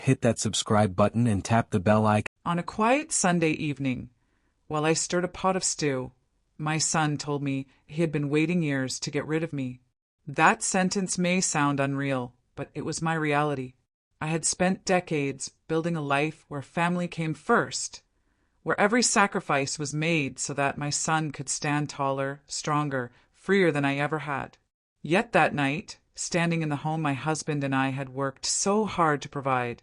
hit that subscribe button and tap the bell icon. On a quiet Sunday evening, while I stirred a pot of stew, my son told me he had been waiting years to get rid of me. That sentence may sound unreal, but it was my reality. I had spent decades building a life where family came first, where every sacrifice was made so that my son could stand taller, stronger, freer than I ever had. Yet that night, standing in the home my husband and I had worked so hard to provide,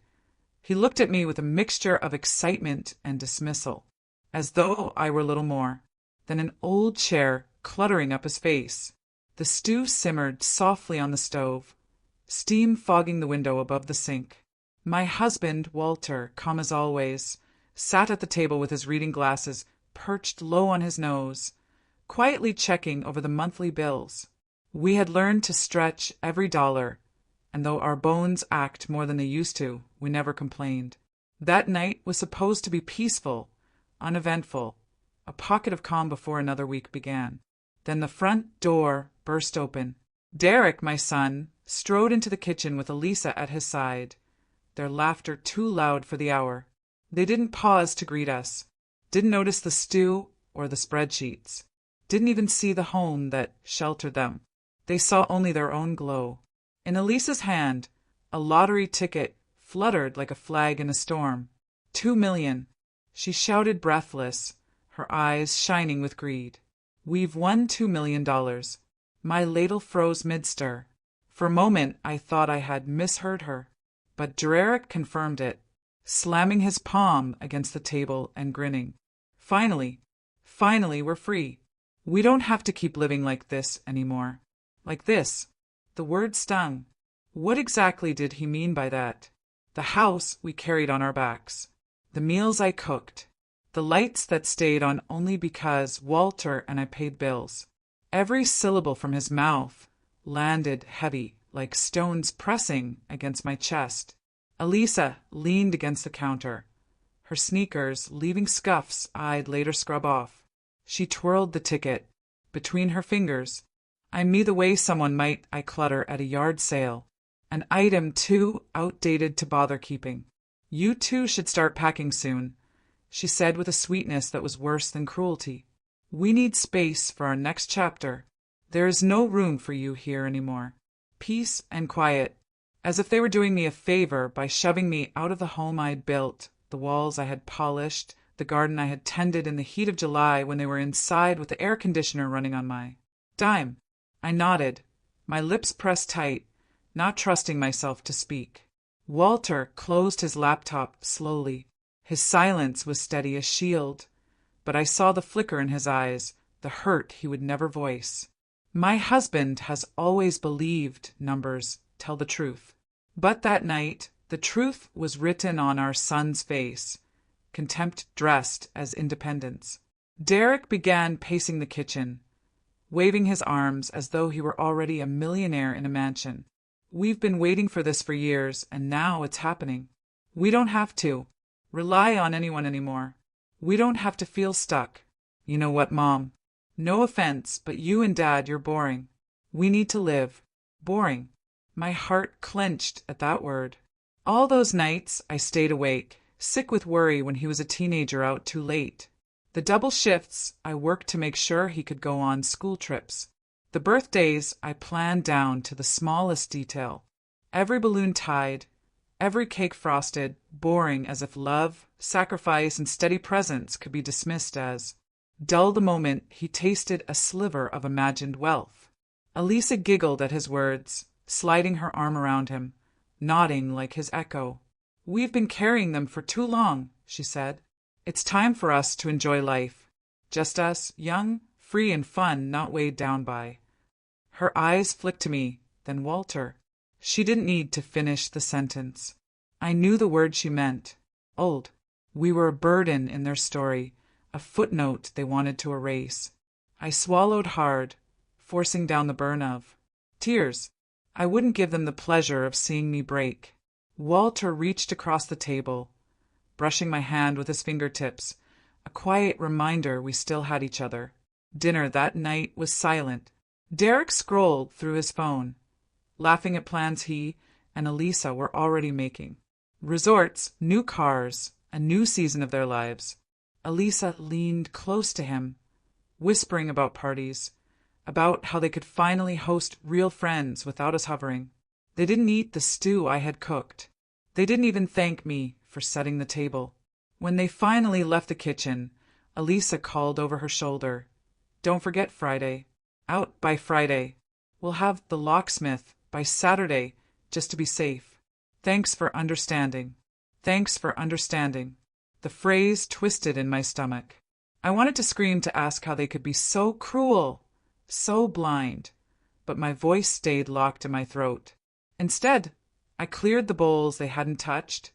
he looked at me with a mixture of excitement and dismissal, as though I were little more than an old chair cluttering up his face. The stew simmered softly on the stove, steam fogging the window above the sink. My husband, Walter, calm as always, sat at the table with his reading glasses perched low on his nose, quietly checking over the monthly bills. We had learned to stretch every dollar, and though our bones ached more than they used to, we never complained. That night was supposed to be peaceful, uneventful, a pocket of calm before another week began. Then the front door burst open. Derek, my son, strode into the kitchen with Elisa at his side, their laughter too loud for the hour. They didn't pause to greet us, didn't notice the stew or the spreadsheets, didn't even see the home that sheltered them. They saw only their own glow. In Elisa's hand, a lottery ticket fluttered like a flag in a storm. 2 million. She shouted breathless, her eyes shining with greed. We've won $2 million. My ladle froze mid-stir. For a moment I thought I had misheard her, but Derek confirmed it, slamming his palm against the table and grinning. Finally, we're free. We don't have to keep living like this anymore. Like this. The word stung. What exactly did he mean by that? The house we carried on our backs. The meals I cooked. The lights that stayed on only because Walter and I paid bills. Every syllable from his mouth landed heavy, like stones pressing against my chest. Elisa leaned against the counter, her sneakers leaving scuffs I'd later scrub off. She twirled the ticket between her fingers. I'm me the way someone might I clutter at a yard sale, an item too outdated to bother keeping. You two should start packing soon, she said with a sweetness that was worse than cruelty. We need space for our next chapter. There is no room for you here anymore. Peace and quiet, as if they were doing me a favor by shoving me out of the home I'd built, the walls I had polished, the garden I had tended in the heat of July when they were inside with the air conditioner running on my dime. I nodded, my lips pressed tight, not trusting myself to speak. Walter closed his laptop slowly. His silence was steady as shield, but I saw the flicker in his eyes, the hurt he would never voice. My husband has always believed numbers tell the truth. But that night, the truth was written on our son's face, contempt dressed as independence. Derek began pacing the kitchen, waving his arms as though he were already a millionaire in a mansion. We've been waiting for this for years, and now it's happening. We don't have to rely on anyone anymore. We don't have to feel stuck. You know what, Mom? No offense, but you and Dad, you're boring. We need to live. Boring. My heart clenched at that word. All those nights I stayed awake, sick with worry when he was a teenager out too late. The double shifts I worked to make sure he could go on school trips. The birthdays I planned down to the smallest detail. Every balloon tied, every cake frosted, boring as if love, sacrifice, and steady presents could be dismissed as dull the moment he tasted a sliver of imagined wealth. Elisa giggled at his words, sliding her arm around him, nodding like his echo. We've been carrying them for too long, she said. It's time for us to enjoy life. Just us, young, free and fun, not weighed down by. Her eyes flicked to me, then Walter. She didn't need to finish the sentence. I knew the word she meant. Old. We were a burden in their story, a footnote they wanted to erase. I swallowed hard, forcing down the burn of tears. I wouldn't give them the pleasure of seeing me break. Walter reached across the table, brushing my hand with his fingertips, a quiet reminder we still had each other. Dinner that night was silent. Derek scrolled through his phone, laughing at plans he and Elisa were already making. Resorts, new cars, a new season of their lives. Elisa leaned close to him, whispering about parties, about how they could finally host real friends without us hovering. They didn't eat the stew I had cooked. They didn't even thank me for setting the table. When they finally left the kitchen, Elisa called over her shoulder, "Don't forget Friday. Out by Friday. We'll have the locksmith by Saturday, just to be safe. Thanks for understanding. Thanks for understanding." The phrase twisted in my stomach. I wanted to scream to ask how they could be so cruel, so blind, but my voice stayed locked in my throat. Instead, I cleared the bowls they hadn't touched,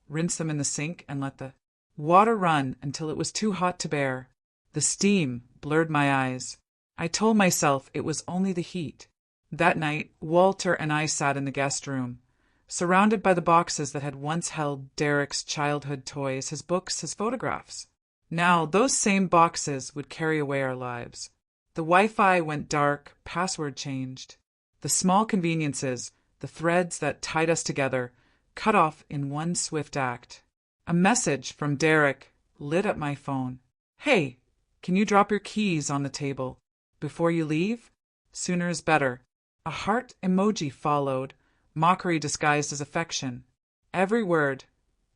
rinsed them in the sink, and let the water run until it was too hot to bear. The steam blurred my eyes. I told myself it was only the heat. That night, Walter and I sat in the guest room, surrounded by the boxes that had once held Derek's childhood toys, his books, his photographs. Now, those same boxes would carry away our lives. The Wi-Fi went dark, password changed. The small conveniences, the threads that tied us together, cut off in one swift act. A message from Derek lit up my phone. "Hey, can you drop your keys on the table before you leave? Sooner is better." A heart emoji followed, mockery disguised as affection. Every word,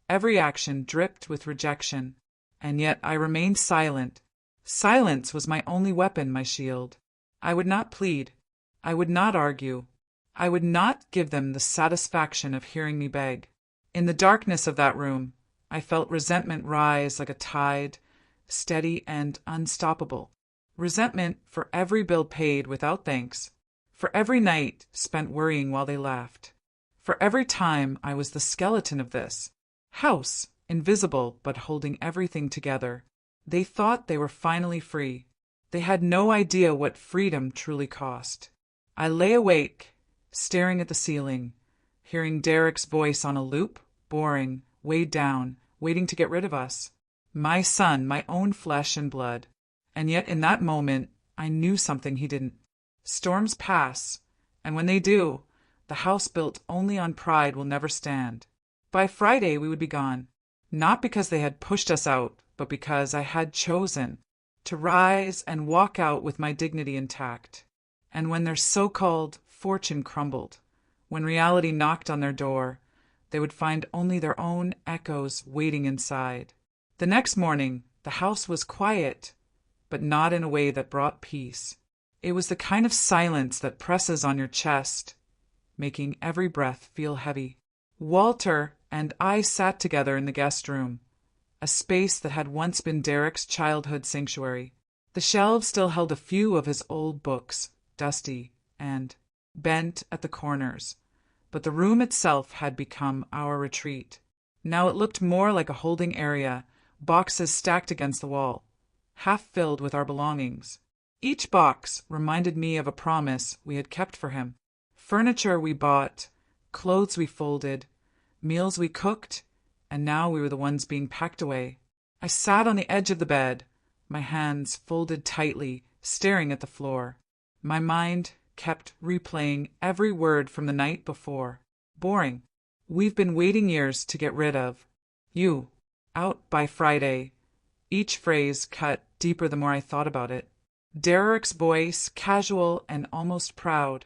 every action dripped with rejection, and yet I remained silent. Silence was my only weapon, my shield. I would not plead. I would not argue. I would not give them the satisfaction of hearing me beg. In the darkness of that room, I felt resentment rise like a tide, steady and unstoppable. Resentment for every bill paid without thanks, for every night spent worrying while they laughed, for every time I was the skeleton of this house, invisible but holding everything together. They thought they were finally free. They had no idea what freedom truly cost. I lay awake, staring at the ceiling, hearing Derek's voice on a loop, boring, weighed down, waiting to get rid of us. My son, my own flesh and blood. And yet in that moment, I knew something he didn't. Storms pass, and when they do, the house built only on pride will never stand. By Friday we would be gone, not because they had pushed us out, but because I had chosen to rise and walk out with my dignity intact. And when their so-called fortune crumbled, when reality knocked on their door, they would find only their own echoes waiting inside. The next morning, the house was quiet, but not in a way that brought peace. It was the kind of silence that presses on your chest, making every breath feel heavy. Walter and I sat together in the guest room, a space that had once been Derek's childhood sanctuary. The shelves still held a few of his old books, dusty and bent at the corners, but the room itself had become our retreat. Now it looked more like a holding area, boxes stacked against the wall, half filled with our belongings. Each box reminded me of a promise we had kept for him. Furniture we bought, clothes we folded, meals we cooked, and now we were the ones being packed away. I sat on the edge of the bed, my hands folded tightly, staring at the floor. My mind kept replaying every word from the night before. Boring. We've been waiting years to get rid of. You. Out by Friday. Each phrase cut deeper the more I thought about it. Derek's voice, casual and almost proud,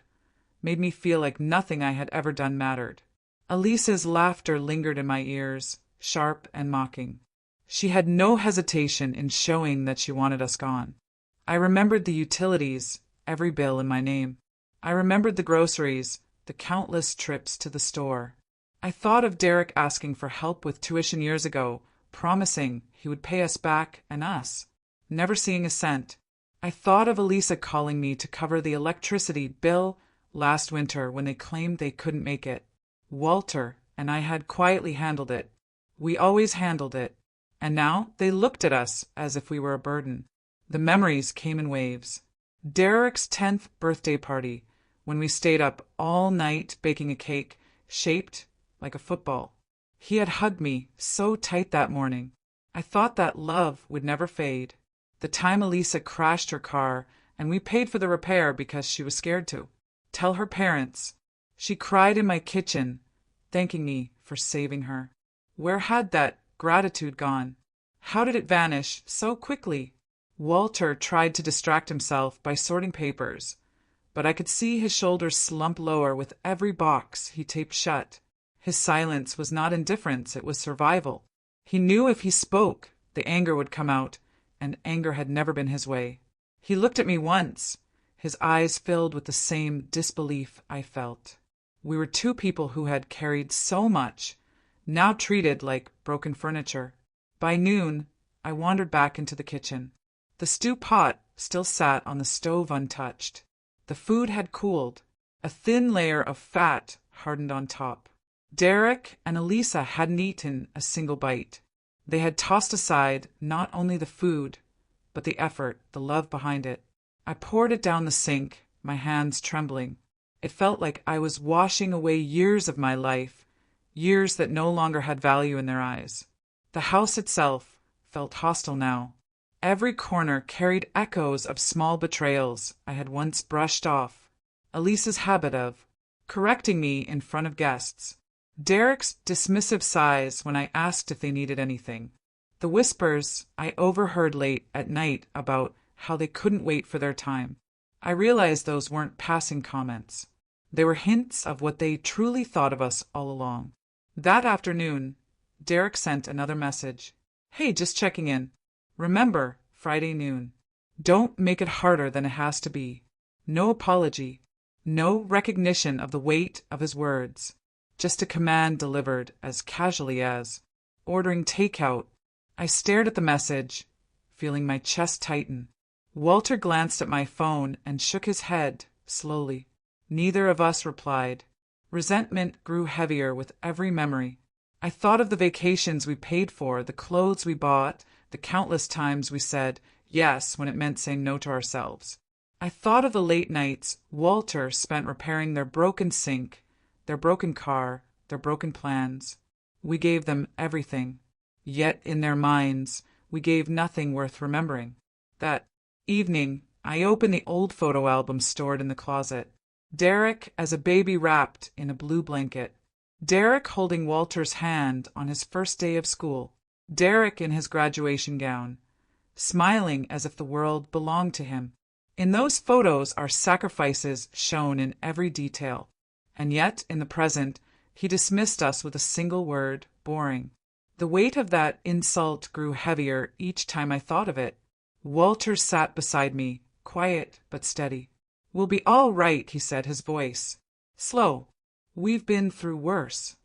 made me feel like nothing I had ever done mattered. Elisa's laughter lingered in my ears, sharp and mocking. She had no hesitation in showing that she wanted us gone. I remembered the utilities, every bill in my name. I remembered the groceries, the countless trips to the store. I thought of Derek asking for help with tuition years ago, promising he would pay us back and us, never seeing a cent. I thought of Elisa calling me to cover the electricity bill last winter when they claimed they couldn't make it. Walter and I had quietly handled it. We always handled it. And now they looked at us as if we were a burden. The memories came in waves. Derek's 10th birthday party, when we stayed up all night baking a cake shaped like a football. He had hugged me so tight that morning. I thought that love would never fade. The time Elisa crashed her car and we paid for the repair because she was scared to tell her parents. She cried in my kitchen, thanking me for for saving her. Where had that gratitude gone? How did it vanish so quickly? Walter tried to distract himself by sorting papers, but I could see his shoulders slump lower with every box he taped shut. His silence was not indifference, it was survival. He knew if he spoke, the anger would come out, and anger had never been his way. He looked at me once, his eyes filled with the same disbelief I felt. We were two people who had carried so much, now treated like broken furniture. By noon, I wandered back into the kitchen. The stew pot still sat on the stove untouched. The food had cooled. A thin layer of fat hardened on top. Derek and Elisa hadn't eaten a single bite. They had tossed aside not only the food, but the effort, the love behind it. I poured it down the sink, my hands trembling. It felt like I was washing away years of my life, years that no longer had value in their eyes. The house itself felt hostile now. Every corner carried echoes of small betrayals I had once brushed off. Elisa's habit of correcting me in front of guests. Derek's dismissive sighs when I asked if they needed anything. The whispers I overheard late at night about how they couldn't wait for their time. I realized those weren't passing comments. They were hints of what they truly thought of us all along. That afternoon, Derek sent another message. "Hey, just checking in. Remember, Friday noon. Don't make it harder than it has to be." No apology. No recognition of the weight of his words. Just a command delivered as casually as ordering takeout. I stared at the message, feeling my chest tighten. Walter glanced at my phone and shook his head, slowly. Neither of us replied. Resentment grew heavier with every memory. I thought of the vacations we paid for, the clothes we bought, the countless times we said yes when it meant saying no to ourselves. I thought of the late nights Walter spent repairing their broken sink, their broken car, their broken plans. We gave them everything. Yet in their minds, we gave nothing worth remembering. That evening, I opened the old photo album stored in the closet. Derek as a baby wrapped in a blue blanket. Derek holding Walter's hand on his first day of school. Derek in his graduation gown, smiling as if the world belonged to him. In those photos are sacrifices shown in every detail. And yet, in the present, he dismissed us with a single word, boring. The weight of that insult grew heavier each time I thought of it. Walter sat beside me, quiet but steady. "We'll be all right," he said, his voice slow. "We've been through worse."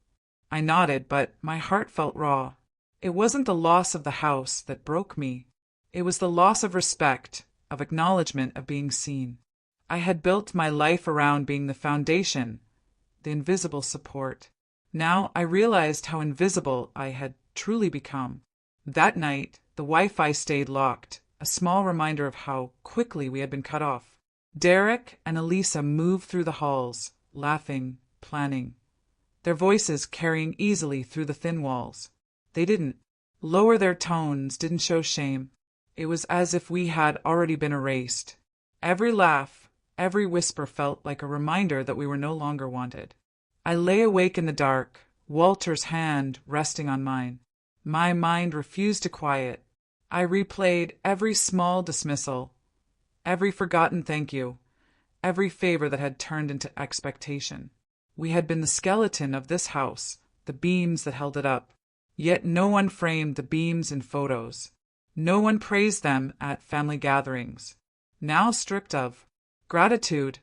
I nodded, but my heart felt raw. It wasn't the loss of the house that broke me. It was the loss of respect, of acknowledgement, of being seen. I had built my life around being the foundation, the invisible support. Now I realized how invisible I had truly become. That night, the Wi-Fi stayed locked, a small reminder of how quickly we had been cut off. Derek and Elisa moved through the halls, laughing, planning, their voices carrying easily through the thin walls. They didn't lower their tones, didn't show shame. It was as if we had already been erased. Every laugh, every whisper felt like a reminder that we were no longer wanted. I lay awake in the dark, Walter's hand resting on mine. My mind refused to quiet. I replayed every small dismissal, every forgotten thank you, every favor that had turned into expectation. We had been the skeleton of this house, the beams that held it up. Yet no one framed the beams in photos. No one praised them at family gatherings. Now stripped of gratitude,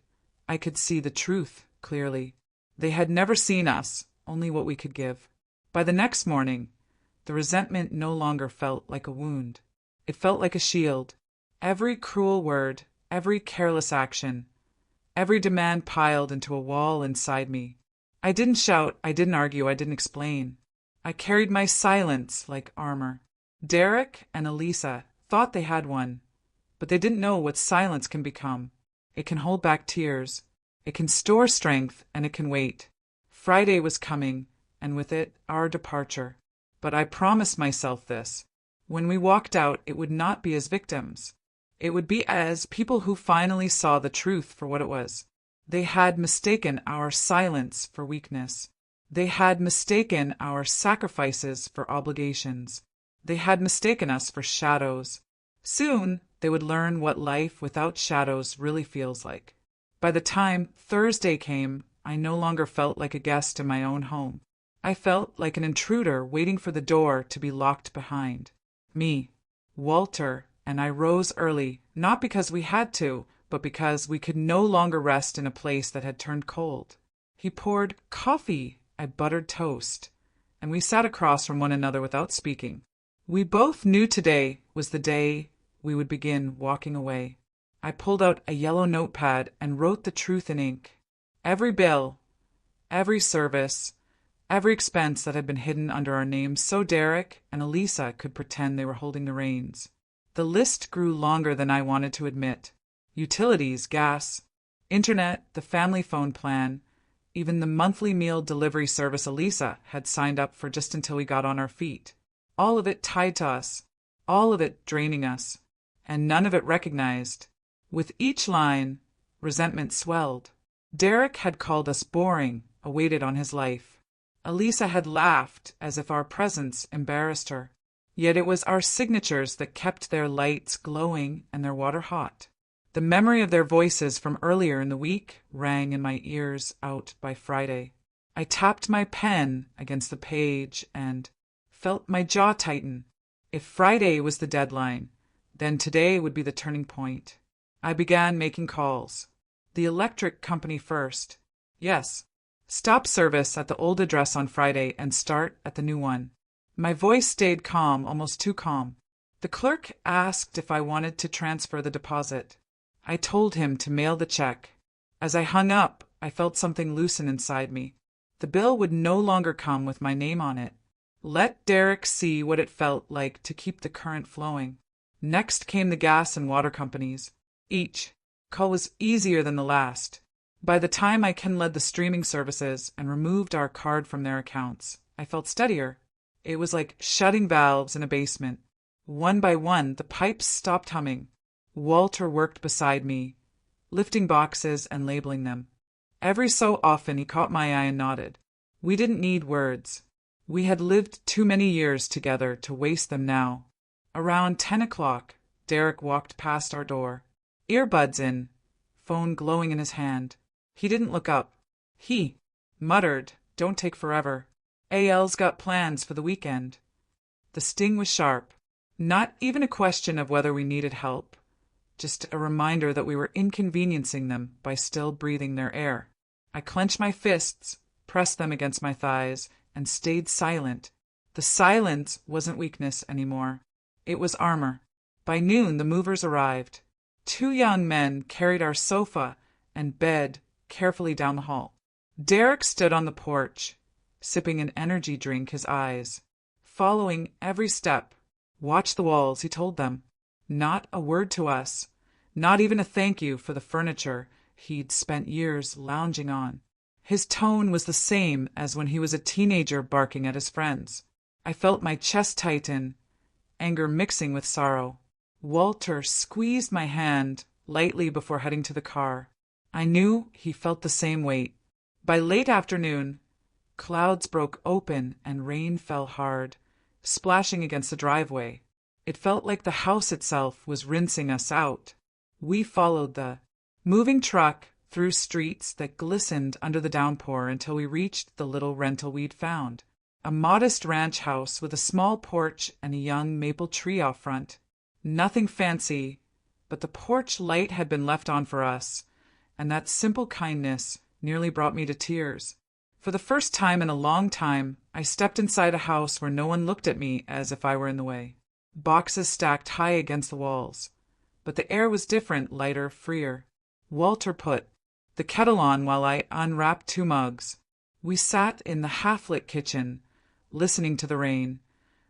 I could see the truth clearly. They had never seen us, only what we could give. By the next morning, the resentment no longer felt like a wound. It felt like a shield. Every cruel word, every careless action, every demand piled into a wall inside me. I didn't shout, I didn't argue, I didn't explain. I carried my silence like armor. Derek and Elisa thought they had one, but they didn't know what silence can become. It can hold back tears. It can store strength, and it can wait. Friday was coming, and with it, our departure. But I promised myself this. When we walked out, it would not be as victims. It would be as people who finally saw the truth for what it was. They had mistaken our silence for weakness. They had mistaken our sacrifices for obligations. They had mistaken us for shadows. Soon, they would learn what life without shadows really feels like. By the time Thursday came, I no longer felt like a guest in my own home. I felt like an intruder waiting for the door to be locked behind me. Walter and I rose early, not because we had to, but because we could no longer rest in a place that had turned cold. He poured coffee. I buttered toast, and we sat across from one another without speaking. We both knew today was the day we would begin walking away. I pulled out a yellow notepad and wrote the truth in ink. Every bill, every service, every expense that had been hidden under our names so Derek and Elisa could pretend they were holding the reins. The list grew longer than I wanted to admit. Utilities, gas, internet, the family phone plan, even the monthly meal delivery service Elisa had signed up for just until we got on our feet. All of it tied to us, all of it draining us, and none of it recognized. With each line, resentment swelled. Derek had called us boring, awaited on his life. Elisa had laughed as if our presence embarrassed her. Yet it was our signatures that kept their lights glowing and their water hot. The memory of their voices from earlier in the week rang in my ears out by Friday. I tapped my pen against the page and felt my jaw tighten. If Friday was the deadline, then today would be the turning point. I began making calls. The electric company first. Yes. Stop service at the old address on Friday and start at the new one. My voice stayed calm, almost too calm. The clerk asked if I wanted to transfer the deposit. I told him to mail the check. As I hung up, I felt something loosen inside me. The bill would no longer come with my name on it. Let Derek see what it felt like to keep the current flowing. Next came the gas and water companies. Each call was easier than the last. By the time I led the streaming services and removed our card from their accounts, I felt steadier. It was like shutting valves in a basement. One by one, the pipes stopped humming. Walter worked beside me, lifting boxes and labeling them. Every so often he caught my eye and nodded. We didn't need words. We had lived too many years together to waste them now. Around 10 o'clock, Derek walked past our door, earbuds in, phone glowing in his hand. He didn't look up. He muttered, "Don't take forever. AL's got plans for the weekend." The sting was sharp. Not even a question of whether we needed help. Just a reminder that we were inconveniencing them by still breathing their air. I clenched my fists, pressed them against my thighs, and stayed silent. The silence wasn't weakness anymore. It was armor. By noon, the movers arrived. 2 young men carried our sofa and bed carefully down the hall. Derek stood on the porch, sipping an energy drink, his eyes following every step. "Watch the walls," he told them. Not a word to us, not even a thank you for the furniture he'd spent years lounging on. His tone was the same as when he was a teenager barking at his friends. I felt my chest tighten, anger mixing with sorrow. Walter squeezed my hand lightly before heading to the car. I knew he felt the same weight. By late afternoon, clouds broke open and rain fell hard, splashing against the driveway. It felt like the house itself was rinsing us out. We followed the moving truck through streets that glistened under the downpour until we reached the little rental we'd found. A modest ranch house with a small porch and a young maple tree out front. Nothing fancy, but the porch light had been left on for us, and that simple kindness nearly brought me to tears. For the first time in a long time, I stepped inside a house where no one looked at me as if I were in the way. Boxes stacked high against the walls. But the air was different, lighter, freer. Walter put the kettle on while I unwrapped 2 mugs. We sat in the half-lit kitchen, listening to the rain,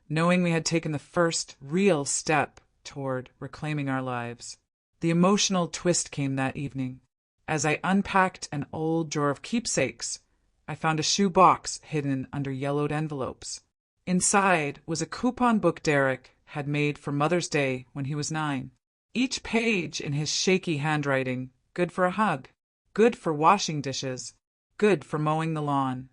knowing we had taken the first real step toward reclaiming our lives. The emotional twist came that evening. As I unpacked an old drawer of keepsakes, I found a shoe box hidden under yellowed envelopes. Inside was a coupon book Derek had made for Mother's Day when he was 9. Each page in his shaky handwriting, good for a hug, good for washing dishes, good for mowing the lawn.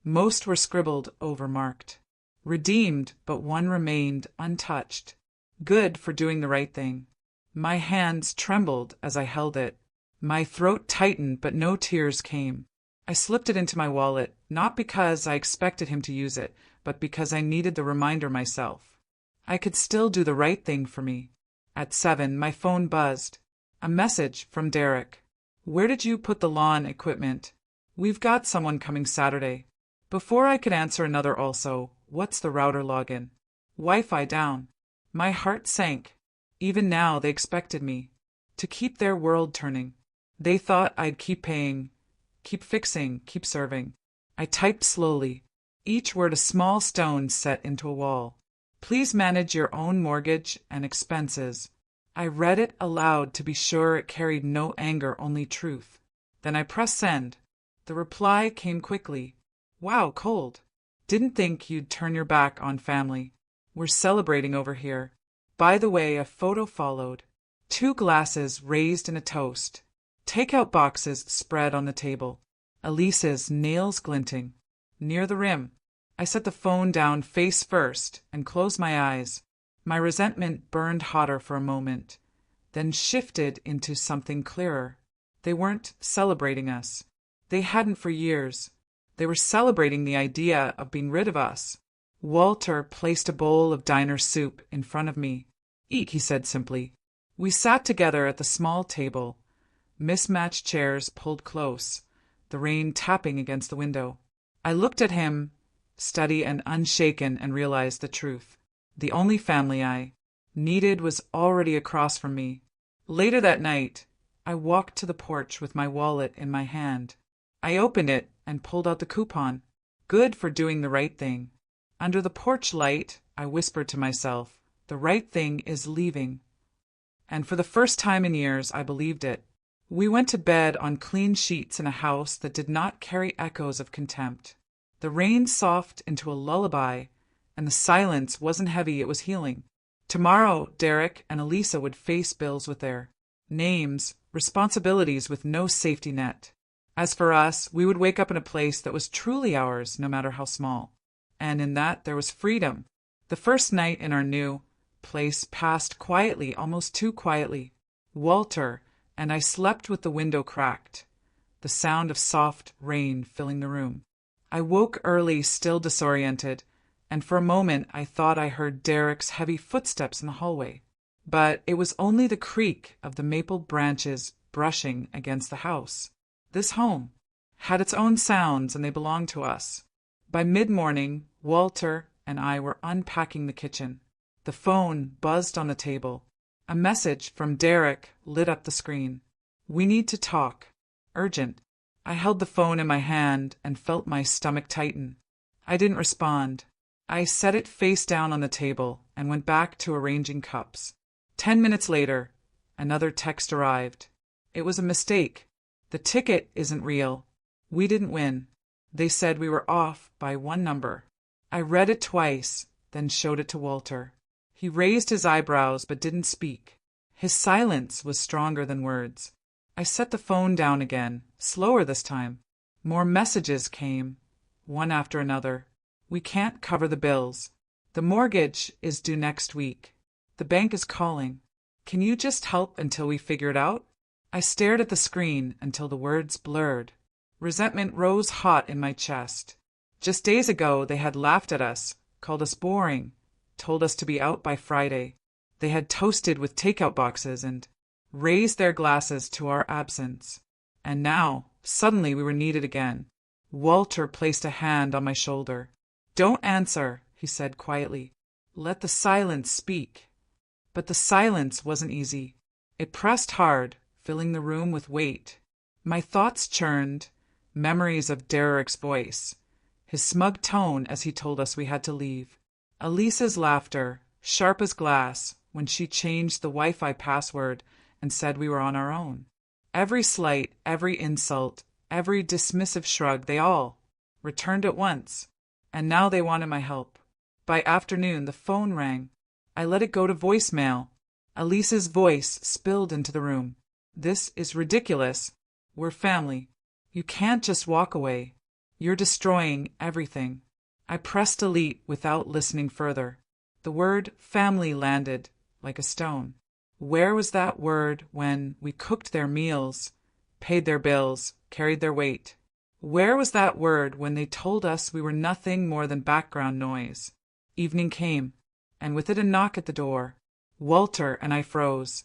Most were scribbled over marked. Redeemed, but one remained untouched. Good for doing the right thing. My hands trembled as I held it. My throat tightened, but no tears came. I slipped it into my wallet, not because I expected him to use it, but because I needed the reminder myself. I could still do the right thing for me. At 7, my phone buzzed. A message from Derek. "Where did you put the lawn equipment? We've got someone coming Saturday." Before I could answer, another also. "What's the router login?" "Wi-Fi down." My heart sank. Even now they expected me to keep their world turning. They thought I'd keep paying, keep fixing, keep serving. I typed slowly, each word a small stone set into a wall. "Please manage your own mortgage and expenses." I read it aloud to be sure it carried no anger, only truth. Then I pressed send. The reply came quickly. "Wow, cold. Didn't think you'd turn your back on family. We're celebrating over here." By the way, a photo followed. 2 glasses raised in a toast. Takeout boxes spread on the table. Elise's nails glinting. Near the rim. I set the phone down face first and closed my eyes. My resentment burned hotter for a moment, then shifted into something clearer. They weren't celebrating us. They hadn't for years. They were celebrating the idea of being rid of us. Walter placed a bowl of diner soup in front of me. "Eat," he said simply. We sat together at the small table, mismatched chairs pulled close, the rain tapping against the window. I looked at him, steady and unshaken, and realized the truth. The only family I needed was already across from me. Later that night, I walked to the porch with my wallet in my hand. I opened it and pulled out the coupon. Good for doing the right thing. Under the porch light, I whispered to myself, "The right thing is leaving." And for the first time in years, I believed it. We went to bed on clean sheets in a house that did not carry echoes of contempt. The rain softened into a lullaby, and the silence wasn't heavy, it was healing. Tomorrow, Derek and Elisa would face bills with their names, responsibilities with no safety net. As for us, we would wake up in a place that was truly ours, no matter how small. And in that there was freedom. The first night in our new place passed quietly, almost too quietly. Walter and I slept with the window cracked, the sound of soft rain filling the room. I woke early, still disoriented, and for a moment I thought I heard Derek's heavy footsteps in the hallway. But it was only the creak of the maple branches brushing against the house. This home had its own sounds, and they belonged to us. By mid-morning, Walter and I were unpacking the kitchen. The phone buzzed on the table. A message from Derek lit up the screen. "We need to talk. Urgent." I held the phone in my hand and felt my stomach tighten. I didn't respond. I set it face down on the table and went back to arranging cups. 10 minutes later, another text arrived. It was a mistake. "The ticket isn't real. We didn't win. They said we were off by 1 number." I read it twice, then showed it to Walter. He raised his eyebrows but didn't speak. His silence was stronger than words. I set the phone down again, slower this time. More messages came, one after another. "We can't cover the bills. The mortgage is due next week. The bank is calling. Can you just help until we figure it out?" I stared at the screen until the words blurred. Resentment rose hot in my chest. Just days ago they had laughed at us, called us boring, told us to be out by Friday. They had toasted with takeout boxes and raised their glasses to our absence. And now, suddenly we were needed again. Walter placed a hand on my shoulder. "Don't answer," he said quietly. "Let the silence speak." But the silence wasn't easy. It pressed hard, filling the room with weight. My thoughts churned, memories of Derek's voice, his smug tone as he told us we had to leave. Elisa's laughter, sharp as glass, when she changed the Wi-Fi password and said we were on our own. Every slight, every insult, every dismissive shrug, they all returned at once. And now they wanted my help. By afternoon, the phone rang. I let it go to voicemail. Elisa's voice spilled into the room. "This is ridiculous. We're family. You can't just walk away." You're destroying everything. I pressed delete without listening further. The word family landed like a stone. Where was that word when we cooked their meals, paid their bills, carried their weight? Where was that word when they told us we were nothing more than background noise? Evening came, and with it a knock at the door. Walter and I froze.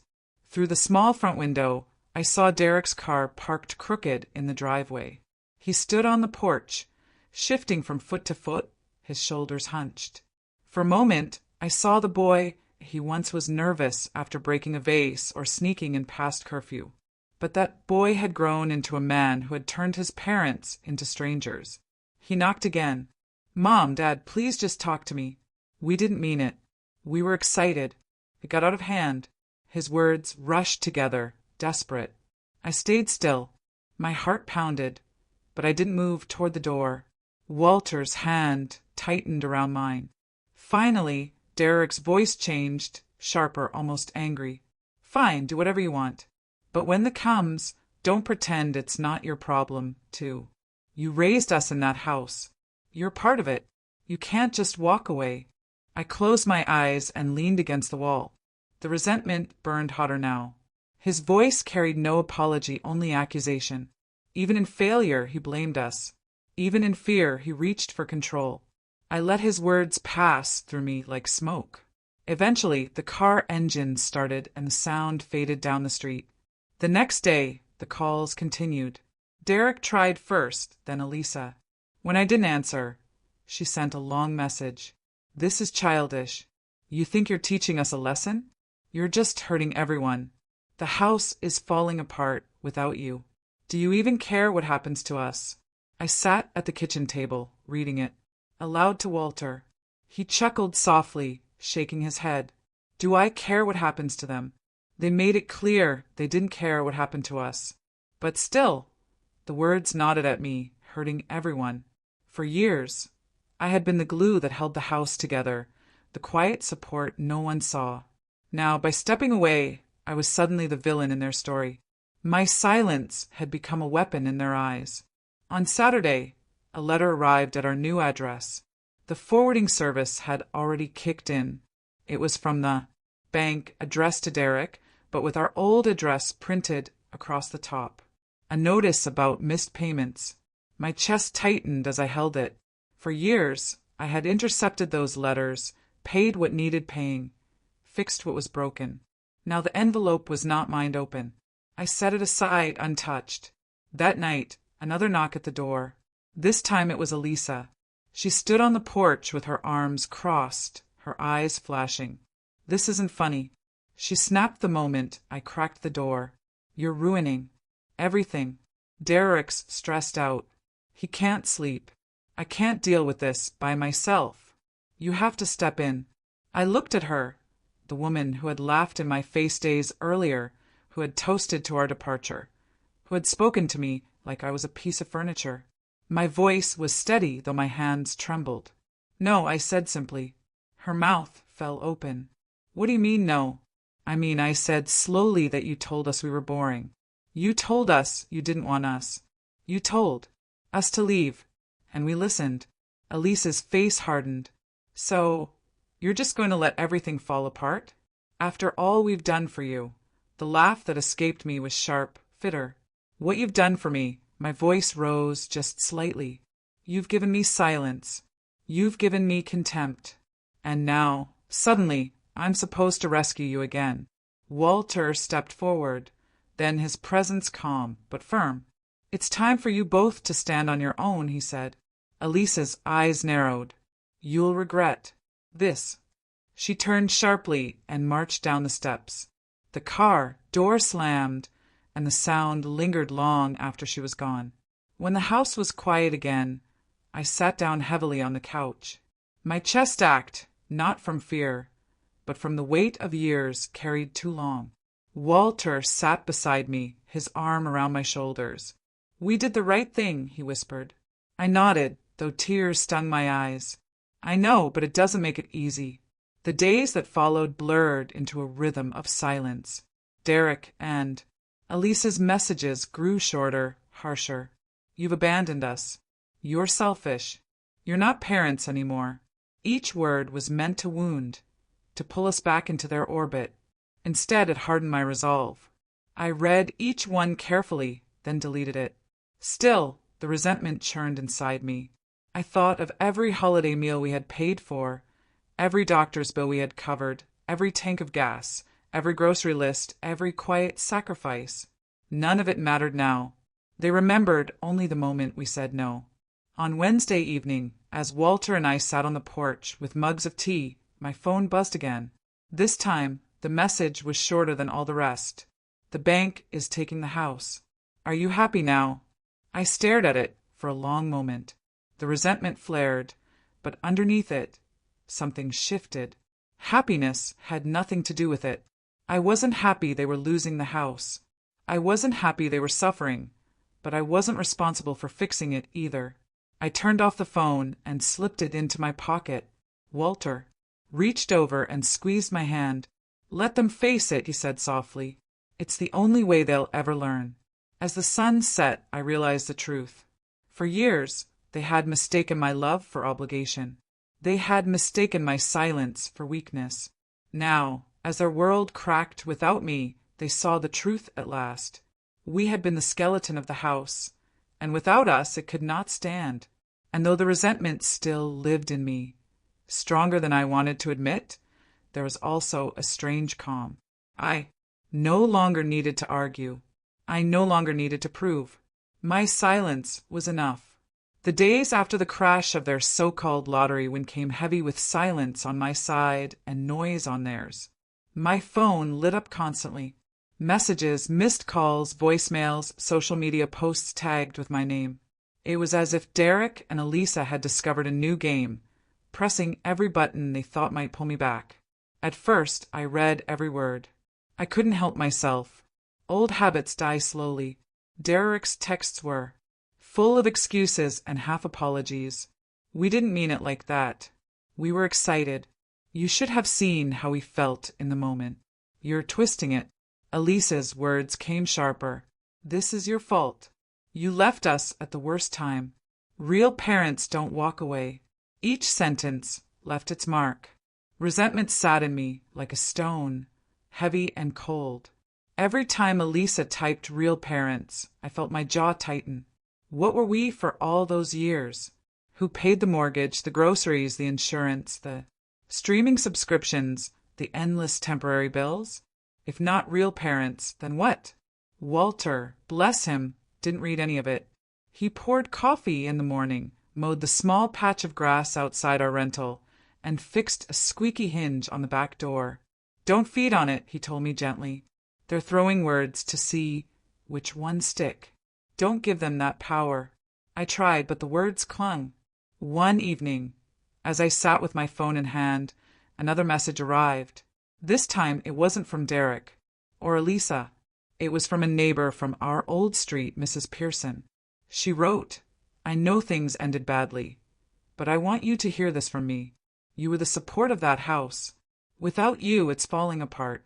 Through the small front window, I saw Derek's car parked crooked in the driveway. He stood on the porch, shifting from foot to foot, his shoulders hunched. For a moment, I saw the boy he once was, nervous after breaking a vase or sneaking in past curfew. But that boy had grown into a man who had turned his parents into strangers. He knocked again. "Mom, Dad, please just talk to me." We didn't mean it. We were excited. It got out of hand. His words rushed together, desperate. I stayed still. My heart pounded, but I didn't move toward the door. Walter's hand tightened around mine. Finally, Derek's voice changed, sharper, almost angry. "Fine, do whatever you want. But when the comes, don't pretend it's not your problem, too. You raised us in that house. You're part of it. You can't just walk away." I closed my eyes and leaned against the wall. The resentment burned hotter now. His voice carried no apology, only accusation. Even in failure, he blamed us. Even in fear, he reached for control. I let his words pass through me like smoke. Eventually, the car engine started and the sound faded down the street. The next day, the calls continued. Derek tried first, then Elisa. When I didn't answer, she sent a long message. "This is childish. You think you're teaching us a lesson? You're just hurting everyone. The house is falling apart without you. Do you even care what happens to us?" I sat at the kitchen table, reading it, aloud to Walter. He chuckled softly, shaking his head. "Do I care what happens to them? They made it clear they didn't care what happened to us." But still, the words nodded at me, hurting everyone. For years, I had been the glue that held the house together, the quiet support no one saw. Now, by stepping away, I was suddenly the villain in their story. My silence had become a weapon in their eyes. On Saturday, a letter arrived at our new address. The forwarding service had already kicked in. It was from the bank, addressed to Derek, but with our old address printed across the top. A notice about missed payments. My chest tightened as I held it. For years, I had intercepted those letters, paid what needed paying, fixed what was broken. Now the envelope was not mine open. I set it aside untouched. That night, another knock at the door. This time it was Elisa. She stood on the porch with her arms crossed, her eyes flashing. "This isn't funny." She snapped the moment I cracked the door. "You're ruining everything. Derek's stressed out. He can't sleep. I can't deal with this by myself. You have to step in." I looked at her, the woman who had laughed in my face days earlier, who had toasted to our departure, who had spoken to me like I was a piece of furniture. My voice was steady, though my hands trembled. "No," I said simply. Her mouth fell open. "What do you mean, no?" I said slowly, that you told us we were boring. You told us you didn't want us. You told us to leave, and we listened." Elisa's face hardened. "So, you're just going to let everything fall apart? After all we've done for you?" The laugh that escaped me was sharp, bitter. "What you've done for me," my voice rose just slightly. "You've given me silence. You've given me contempt. And now, suddenly, I'm supposed to rescue you again." Walter stepped forward, then his presence calm but firm. "It's time for you both to stand on your own," he said. Elisa's eyes narrowed. "You'll regret this." She turned sharply and marched down the steps. The car door slammed, and the sound lingered long after she was gone. When the house was quiet again, I sat down heavily on the couch. My chest ached, not from fear, but from the weight of years carried too long. Walter sat beside me, his arm around my shoulders. "We did the right thing," he whispered. I nodded, though tears stung my eyes. "I know, but it doesn't make it easy." The days that followed blurred into a rhythm of silence. Derek and Elisa's messages grew shorter, harsher. "You've abandoned us. You're selfish. You're not parents anymore. Each word was meant to wound, to pull us back into their orbit. Instead, it hardened my resolve. I read each one carefully, then deleted it. Still, the resentment churned inside me. I thought of every holiday meal we had paid for, every doctor's bill we had covered, every tank of gas, every grocery list, every quiet sacrifice. None of it mattered now. They remembered only the moment we said no. On Wednesday evening, as Walter and I sat on the porch with mugs of tea, my phone buzzed again. This time, the message was shorter than all the rest. The bank is taking the house. Are you happy now? I stared at it for a long moment. The resentment flared, but underneath it, something shifted. Happiness had nothing to do with it. I wasn't happy they were losing the house. I wasn't happy they were suffering, but I wasn't responsible for fixing it either. I turned off the phone and slipped it into my pocket. Walter reached over and squeezed my hand. Let them face it, he said softly. It's the only way they'll ever learn. As the sun set, I realized the truth. For years, they had mistaken my love for obligation. They had mistaken my silence for weakness. Now, as their world cracked without me, they saw the truth at last. We had been the skeleton of the house, and without us it could not stand. And though the resentment still lived in me, stronger than I wanted to admit, there was also a strange calm. I no longer needed to argue. I no longer needed to prove. My silence was enough. The days after the crash of their so-called lottery win came heavy with silence on my side and noise on theirs. My phone lit up constantly. Messages, missed calls, voicemails, social media posts tagged with my name. It was as if Derek and Elisa had discovered a new game, pressing every button they thought might pull me back. At first, I read every word. I couldn't help myself. Old habits die slowly. Derek's texts were full of excuses and half apologies. We didn't mean it like that. We were excited. You should have seen how we felt in the moment. You're twisting it. Elisa's words came sharper. This is your fault. You left us at the worst time. Real parents don't walk away. Each sentence left its mark. Resentment sat in me like a stone, heavy and cold. Every time Elisa typed real parents, I felt my jaw tighten. What were we for all those years? Who paid the mortgage, the groceries, the insurance, the streaming subscriptions, the endless temporary bills? If not real parents, then what? Walter, bless him, didn't read any of it. He poured coffee in the morning, mowed the small patch of grass outside our rental, and fixed a squeaky hinge on the back door. Don't feed on it, he told me gently. They're throwing words to see which one stick. Don't give them that power. I tried, but the words clung. One evening, as I sat with my phone in hand, another message arrived. This time it wasn't from Derek or Elisa. It was from a neighbor from our old street, Mrs. Pearson. She wrote, I know things ended badly, but I want you to hear this from me. You were the support of that house. Without you, it's falling apart.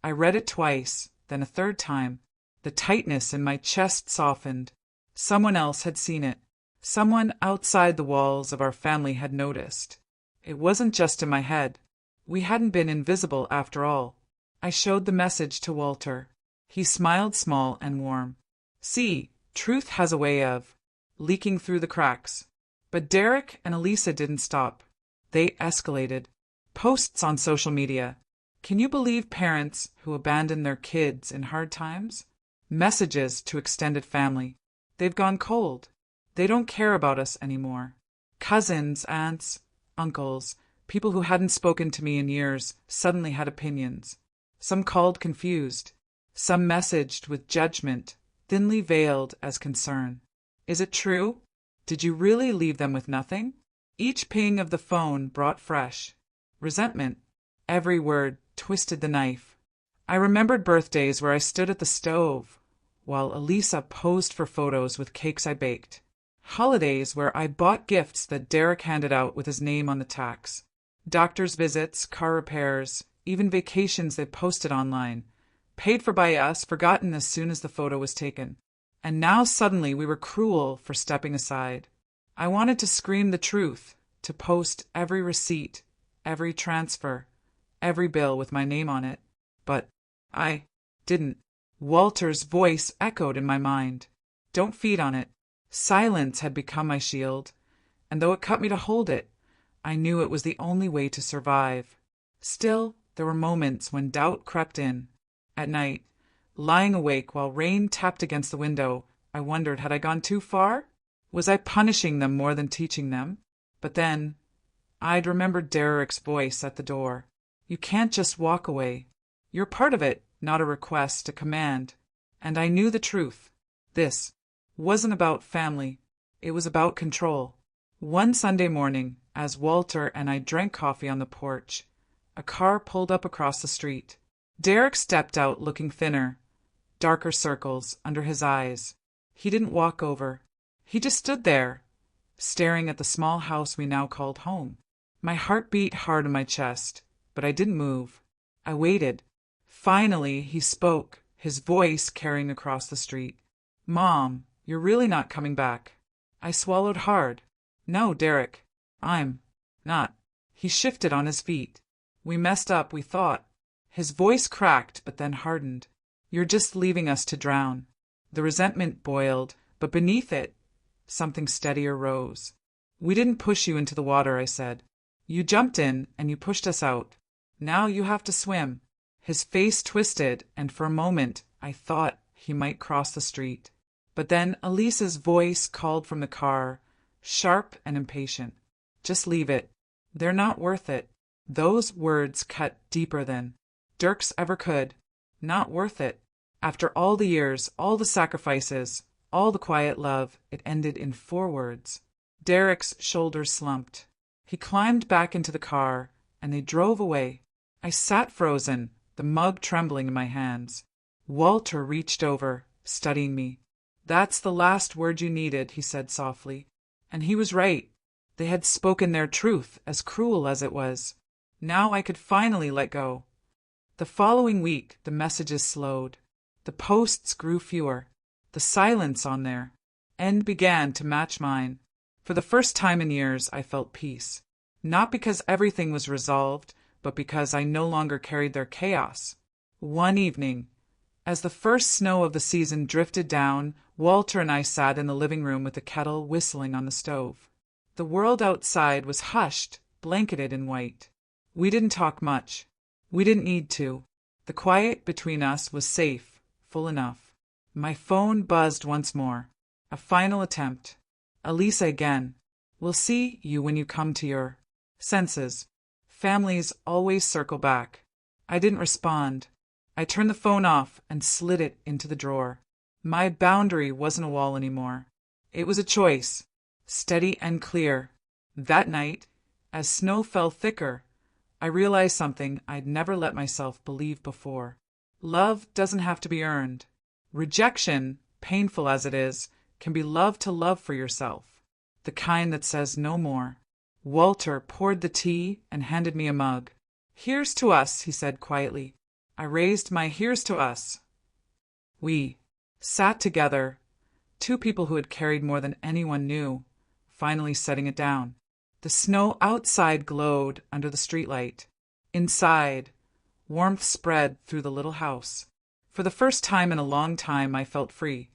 I read it twice, then a third time. The tightness in my chest softened. Someone else had seen it. Someone outside the walls of our family had noticed. It wasn't just in my head. We hadn't been invisible after all. I showed the message to Walter. He smiled small and warm. See, truth has a way of leaking through the cracks. But Derek and Elisa didn't stop. They escalated. Posts on social media. Can you believe parents who abandon their kids in hard times? Messages to extended family. They've gone cold. They don't care about us anymore. Cousins, aunts, uncles, people who hadn't spoken to me in years suddenly had opinions. Some called confused. Some messaged with judgment, thinly veiled as concern. Is it true? Did you really leave them with nothing? Each ping of the phone brought fresh resentment. Every word twisted the knife. I remembered birthdays where I stood at the stove while Elisa posed for photos with cakes I baked. Holidays where I bought gifts that Derek handed out with his name on the tax. Doctor's visits, car repairs, even vacations they posted online. Paid for by us, forgotten as soon as the photo was taken. And now suddenly we were cruel for stepping aside. I wanted to scream the truth, to post every receipt, every transfer, every bill with my name on it. But I didn't. Walter's voice echoed in my mind. Don't feed on it. Silence had become my shield, and though it cut me to hold it, I knew it was the only way to survive. Still, there were moments when doubt crept in. At night, lying awake while rain tapped against the window, I wondered, had I gone too far? Was I punishing them more than teaching them? But then, I'd remembered Derek's voice at the door. You can't just walk away. You're part of it, not a request, a command. And I knew the truth. This wasn't about family. It was about control. One Sunday morning, as Walter and I drank coffee on the porch, a car pulled up across the street. Derek stepped out looking thinner, darker circles under his eyes. He didn't walk over. He just stood there, staring at the small house we now called home. My heart beat hard in my chest, but I didn't move. I waited. Finally, he spoke, his voice carrying across the street. Mom, you're really not coming back. I swallowed hard. No, Derek, I'm not. He shifted on his feet. We messed up, we thought. His voice cracked, but then hardened. You're just leaving us to drown. The resentment boiled, but beneath it, something steadier rose. We didn't push you into the water, I said. You jumped in, and you pushed us out. Now you have to swim. His face twisted, and for a moment I thought he might cross the street. But then Elise's voice called from the car, sharp and impatient. Just leave it. They're not worth it. Those words cut deeper than Dirks ever could. Not worth it. After all the years, all the sacrifices, all the quiet love, it ended in 4 words. Derek's shoulders slumped. He climbed back into the car, and they drove away. I sat frozen, the mug trembling in my hands. Walter reached over, studying me. That's the last word you needed, he said softly. And he was right. They had spoken their truth, as cruel as it was. Now I could finally let go. The following week, the messages slowed. The posts grew fewer. The silence on their end began to match mine. For the first time in years, I felt peace. Not because everything was resolved, but because I no longer carried their chaos. One evening, as the first snow of the season drifted down, Walter and I sat in the living room with the kettle whistling on the stove. The world outside was hushed, blanketed in white. We didn't talk much. We didn't need to. The quiet between us was safe, full enough. My phone buzzed once more. A final attempt. Elisa again. We'll see you when you come to your senses. Families always circle back. I didn't respond. I turned the phone off and slid it into the drawer. My boundary wasn't a wall anymore. It was a choice, steady and clear. That night, as snow fell thicker, I realized something I'd never let myself believe before. Love doesn't have to be earned. Rejection, painful as it is, can be love to love for yourself. The kind that says no more. Walter poured the tea and handed me a mug. Here's to us, he said quietly. I raised my here's to us. We sat together, 2 people who had carried more than anyone knew, finally setting it down. The snow outside glowed under the streetlight. Inside, warmth spread through the little house. For the first time in a long time, I felt free.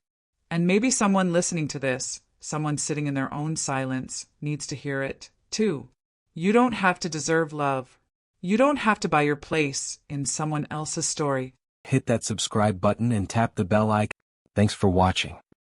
And maybe someone listening to this, someone sitting in their own silence, needs to hear it, too. You don't have to deserve love. You don't have to buy your place in someone else's story. Hit that subscribe button and tap the bell icon. Thanks for watching.